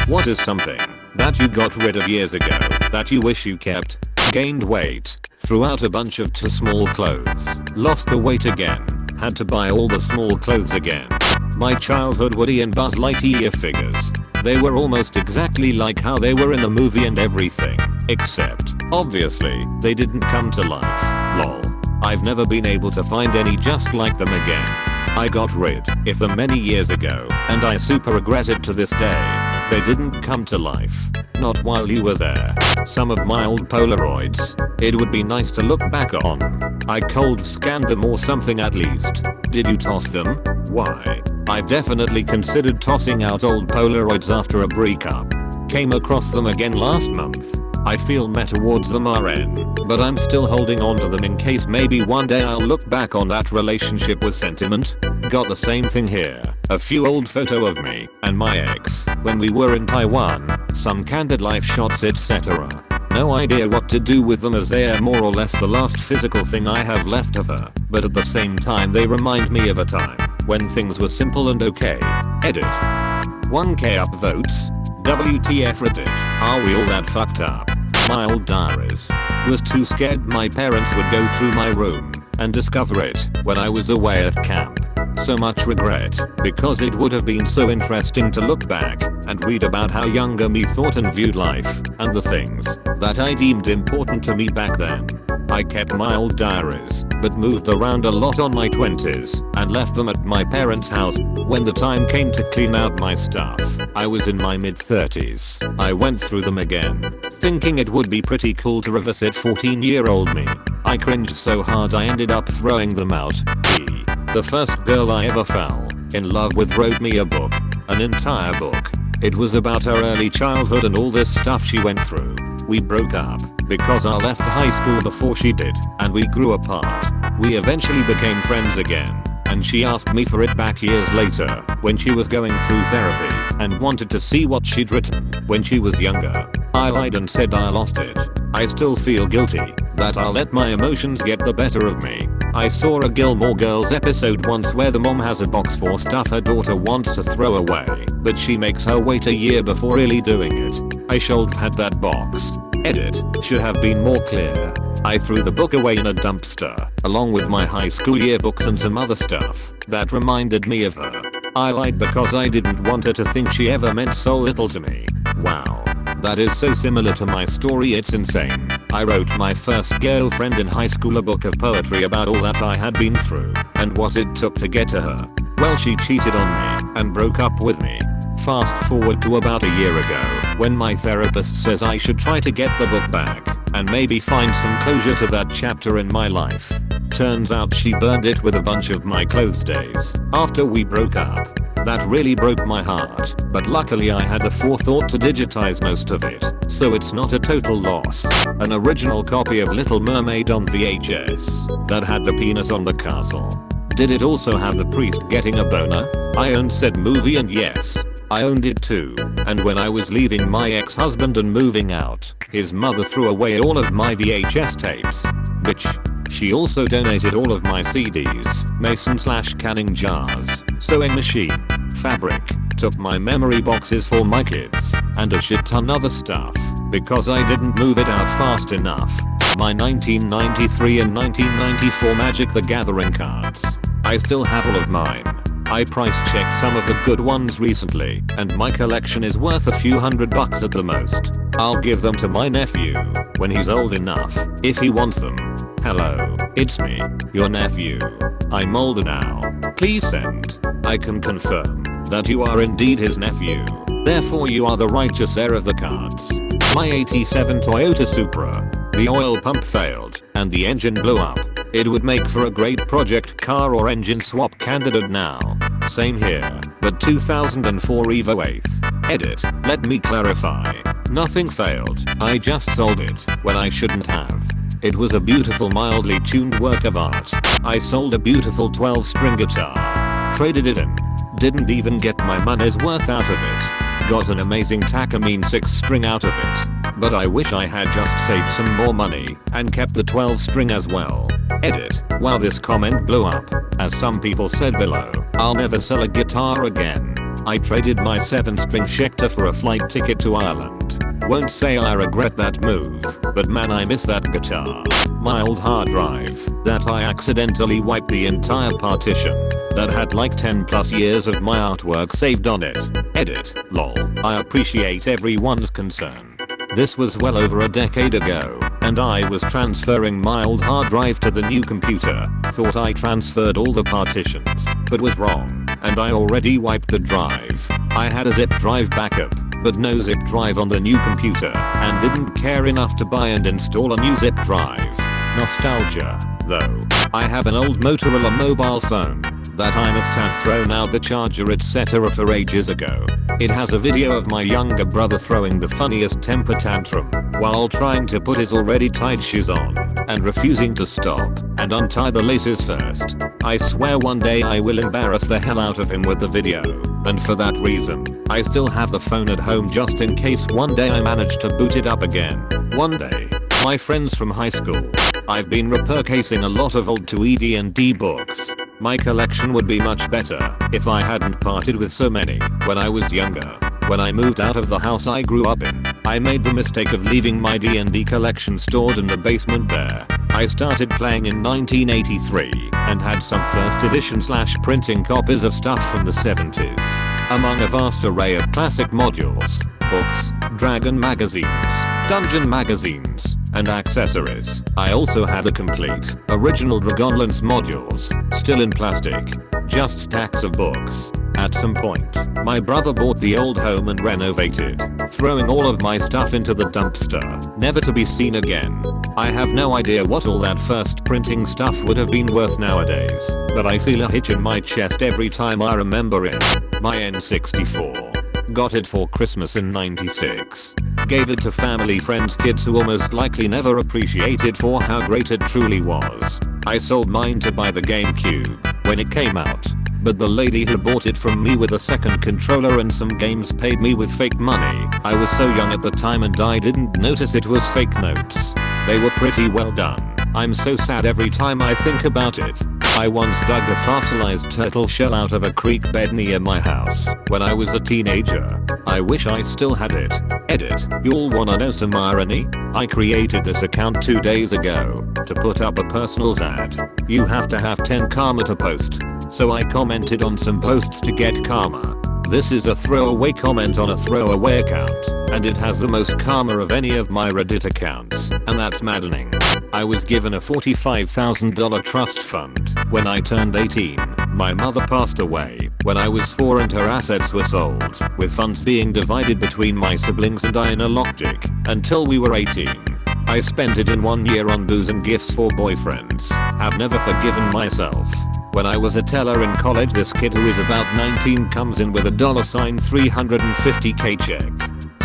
What is something that you got rid of years ago that you wish you kept? Gained weight, threw out a bunch of too small clothes, lost the weight again, had to buy all the small clothes again. My childhood Woody and Buzz Lightyear figures. They were almost exactly like how they were in the movie and everything, except, obviously, they didn't come to life. Lol. I've never been able to find any just like them again. I got rid of them many years ago, and I super regret it to this day. They didn't come to life. Not while you were there. Some of my old Polaroids. It would be nice to look back on. I cold scanned them or something at least. Did you toss them? Why? I've definitely considered tossing out old Polaroids after a breakup. Came across them again last month. I feel meh towards them RN, but I'm still holding on to them in case maybe one day I'll look back on that relationship with sentiment. Got the same thing here. A few old photo of me and my ex when we were in Taiwan, some candid life shots etc. No idea what to do with them as they are more or less the last physical thing I have left of her, but at the same time they remind me of a time when things were simple and okay. Edit. 1k upvotes. WTF Reddit. Are we all that fucked up? My old diaries. Was too scared my parents would go through my room and discover it when I was away at camp. So much regret, because it would have been so interesting to look back and read about how younger me thought and viewed life and the things that I deemed important to me back then. I kept my old diaries, but moved around a lot on my 20s and left them at my parents' house. When the time came to clean out my stuff, I was in my mid-30s. I went through them again, thinking it would be pretty cool to revisit 14-year-old me. I cringed so hard I ended up throwing them out. The first girl I ever fell in love with wrote me a book, an entire book. It was about her early childhood and all this stuff she went through. We broke up because I left high school before she did, and we grew apart. We eventually became friends again, and she asked me for it back years later when she was going through therapy and wanted to see what she'd written when she was younger. I lied and said I lost it. I still feel guilty that I let my emotions get the better of me. I saw a Gilmore Girls episode once where the mom has a box for stuff her daughter wants to throw away, but she makes her wait a year before really doing it. I should have had that box. Edit. Should have been more clear. I threw the book away in a dumpster, along with my high school yearbooks and some other stuff that reminded me of her. I lied because I didn't want her to think she ever meant so little to me. Wow. That is so similar to my story, it's insane. I wrote my first girlfriend in high school a book of poetry about all that I had been through and what it took to get to her. Well, she cheated on me and broke up with me. Fast forward to about a year ago when my therapist says I should try to get the book back and maybe find some closure to that chapter in my life. Turns out she burned it with a bunch of my clothes days after we broke up. That really broke my heart, but luckily I had the forethought to digitize most of it, so it's not a total loss. An original copy of Little Mermaid on VHS that had the penis on the castle. Did it also have the priest getting a boner? I owned said movie, and yes, I owned it too. And when I was leaving my ex-husband and moving out, his mother threw away all of my VHS tapes. Bitch. She also donated all of my CDs, mason/canning jars, sewing machine, fabric, took my memory boxes for my kids, and a shit ton other stuff, because I didn't move it out fast enough. My 1993 and 1994 Magic the Gathering cards. I still have all of mine. I price checked some of the good ones recently, and my collection is worth a few $100 at the most. I'll give them to my nephew when he's old enough, if he wants them. Hello, it's me, your nephew. I'm older now. Please send. I can confirm that you are indeed his nephew. Therefore you are the righteous heir of the cards. My 87 Toyota Supra. The oil pump failed and the engine blew up. It would make for a great project car or engine swap candidate now. Same here, but 2004 Evo 8th. Edit. Let me clarify. Nothing failed. I just sold it when I shouldn't have. It was a beautiful mildly tuned work of art. I sold a beautiful 12-string guitar. Traded it in. Didn't even get my money's worth out of it. Got an amazing Takamine 6-string out of it. But I wish I had just saved some more money and kept the 12-string as well. Edit. Wow, this comment blew up. As some people said below, I'll never sell a guitar again. I traded my 7-string Schecter for a flight ticket to Ireland. Won't say I regret that move, but man I miss that guitar. My old hard drive that I accidentally wiped the entire partition that had like 10 plus years of my artwork saved on it. Edit, lol. I appreciate everyone's concern. This was well over a decade ago, and I was transferring my old hard drive to the new computer. Thought I transferred all the partitions, but was wrong, and I already wiped the drive. I had a zip drive backup, but no zip drive on the new computer, and didn't care enough to buy and install a new zip drive. Nostalgia, though. I have an old Motorola mobile phone that I must have thrown out the charger etc. for ages ago. It has a video of my younger brother throwing the funniest temper tantrum while trying to put his already tied shoes on and refusing to stop and untie the laces first. I swear one day I will embarrass the hell out of him with the video, and for that reason, I still have the phone at home just in case one day I manage to boot it up again. One day. My friends from high school. I've been repurchasing a lot of old 2 ED&D books. My collection would be much better if I hadn't parted with so many when I was younger. When I moved out of the house I grew up in, I made the mistake of leaving my D&D collection stored in the basement there. I started playing in 1983 and had some first edition / printing copies of stuff from the 70s. Among a vast array of classic modules, books, dragon magazines, dungeon magazines, and accessories. I also had the complete, original Dragonlance modules, still in plastic. Just stacks of books. At some point, my brother bought the old home and renovated, throwing all of my stuff into the dumpster, never to be seen again. I have no idea what all that first printing stuff would have been worth nowadays, but I feel a hitch in my chest every time I remember it. My N64. Got it for Christmas in '96. Gave it to family friends kids who almost likely never appreciated for how great it truly was. I sold mine to buy the GameCube when it came out, but the lady who bought it from me with a second controller and some games paid me with fake money. I was so young at the time and I didn't notice it was fake notes. They were pretty well done. I'm so sad every time I think about it. I once dug a fossilized turtle shell out of a creek bed near my house when I was a teenager. I wish I still had it. Edit. Y'all wanna know some irony? I created this account 2 days ago to put up a personals ad. You have to have 10 karma to post. So I commented on some posts to get karma. This is a throwaway comment on a throwaway account, and it has the most karma of any of my Reddit accounts, and that's maddening. I was given a $45,000 trust fund when I turned 18. My mother passed away when I was 4 and her assets were sold, with funds being divided between my siblings and I in a logic until we were 18. I spent it in 1 year on booze and gifts for boyfriends. Have never forgiven myself. When I was a teller in college, this kid who is about 19 comes in with a $350k check.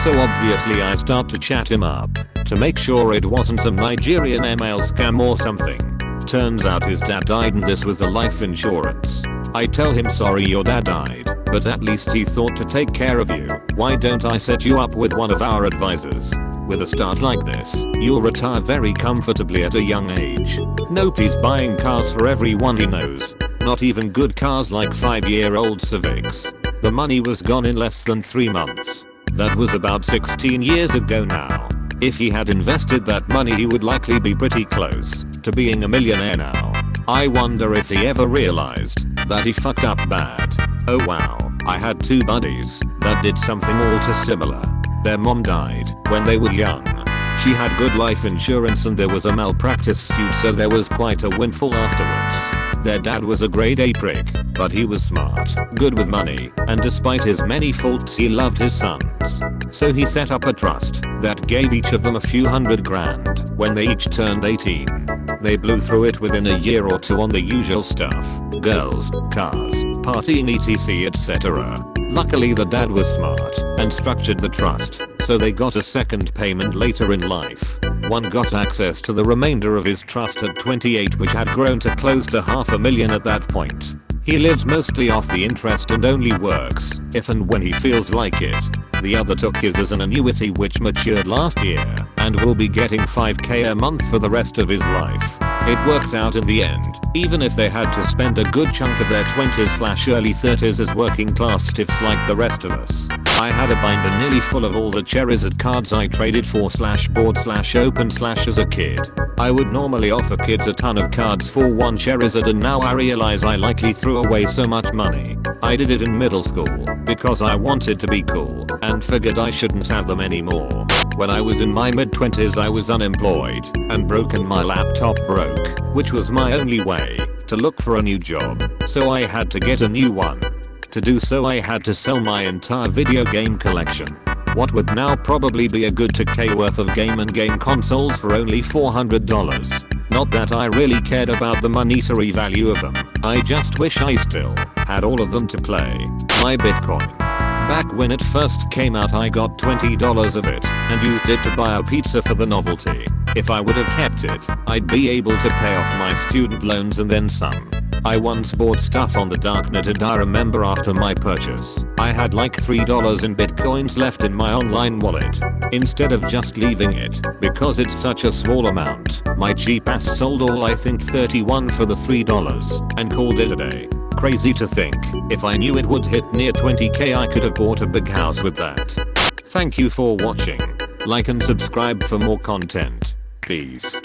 So obviously I start to chat him up to make sure it wasn't some Nigerian ML scam or something. Turns out his dad died and this was a life insurance. I tell him sorry your dad died, but at least he thought to take care of you. Why don't I set you up with one of our advisors? With a start like this, you'll retire very comfortably at a young age. Nope, he's buying cars for everyone he knows. Not even good cars like 5-year-old Civics. The money was gone in less than 3 months. That was about 16 years ago now. If he had invested that money he would likely be pretty close to being a millionaire now. I wonder if he ever realized that he fucked up bad. Oh wow, I had 2 buddies that did something all too similar. Their mom died when they were young. She had good life insurance and there was a malpractice suit, so there was quite a windfall afterwards. Their dad was a grade A prick, but he was smart, good with money, and despite his many faults he loved his sons. So he set up a trust that gave each of them a few $100,000 when they each turned 18. They blew through it within a year or 2 on the usual stuff. Girls, cars, partying etc etc. Luckily the dad was smart and structured the trust, so they got a second payment later in life. One got access to the remainder of his trust at 28, which had grown to close to $500,000 at that point. He lives mostly off the interest and only works if and when he feels like it. The other took his as an annuity which matured last year and will be getting $5,000 a month for the rest of his life. It worked out in the end, even if they had to spend a good chunk of their 20s/early 30s as working class stiffs like the rest of us. I had a binder nearly full of all the Charizard cards I traded for/bought/opened/ as a kid. I would normally offer kids a ton of cards for one Charizard, and now I realize I likely threw away so much money. I did it in middle school because I wanted to be cool and figured I shouldn't have them anymore. When I was in my mid-20s I was unemployed and broke and my laptop broke, which was my only way to look for a new job, so I had to get a new one. To do so I had to sell my entire video game collection. What would now probably be a good $2K worth of game and game consoles for only $400. Not that I really cared about the monetary value of them, I just wish I still had all of them to play. My Bitcoin. Back when it first came out I got $20 of it and used it to buy a pizza for the novelty. If I would have kept it, I'd be able to pay off my student loans and then some. I once bought stuff on the darknet and I remember after my purchase, I had like $3 in bitcoins left in my online wallet. Instead of just leaving it, because it's such a small amount, my cheap ass sold all I think 31 for the $3 and called it a day. Crazy to think, if I knew it would hit near 20k I could have bought a big house with that. Thank you for watching. Like and subscribe for more content. Peace.